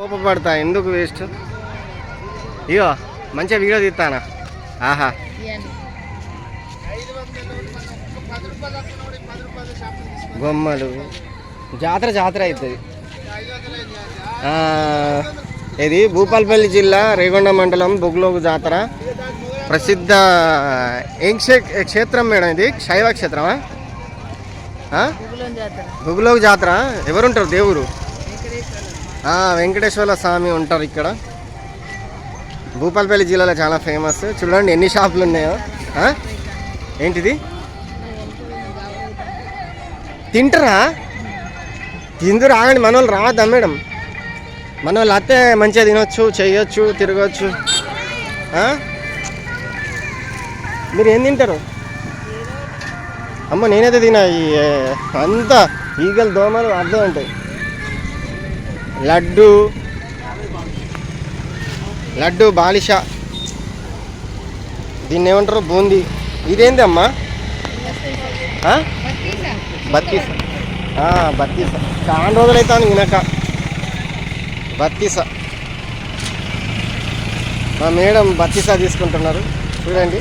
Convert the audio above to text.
కోపపడతా ఎందుకు వేస్ట్. ఇగో మంచిగా వీడియో తీస్తానా. ఆహా బొమ్మలు జాతర అవుతుంది. ఇది భూపాలపల్లి జిల్లా రేగొండ మండలం బొగ్లోగు జాతర. ప్రసిద్ధ ఏం క్షేత్రం మేడం ఇది? శైవ క్షేత్రమా? బొగ్లోగు జాతర. ఎవరుంటారు దేవుడు? వెంకటేశ్వర స్వామి ఉంటారు ఇక్కడ. భూపాలపల్లి జిల్లాలో చాలా ఫేమస్. చూడండి ఎన్ని షాపులు ఉన్నాయో. ఏంటిది తింటారా? తిందురు ఆగండి. మన వాళ్ళు రావద్దా మేడం? మన వాళ్ళు అత్తే మంచిగా తినొచ్చు, చేయొచ్చు, తిరగచ్చు. మీరు ఏం తింటారు? అమ్మ నేనైతే తినా. అంతా ఈగలు దోమలు అర్థం ఉంటాయి. లడ్డు బాలిషా, దీన్ని ఏమంటారు? బూందీ. ఇదేంటి అమ్మా? బత్తీస. బత్తీస చాలా రోజులైతే వినక. బత్తీస. మా మేడం బత్తీసా తీసుకుంటున్నారు చూడండి.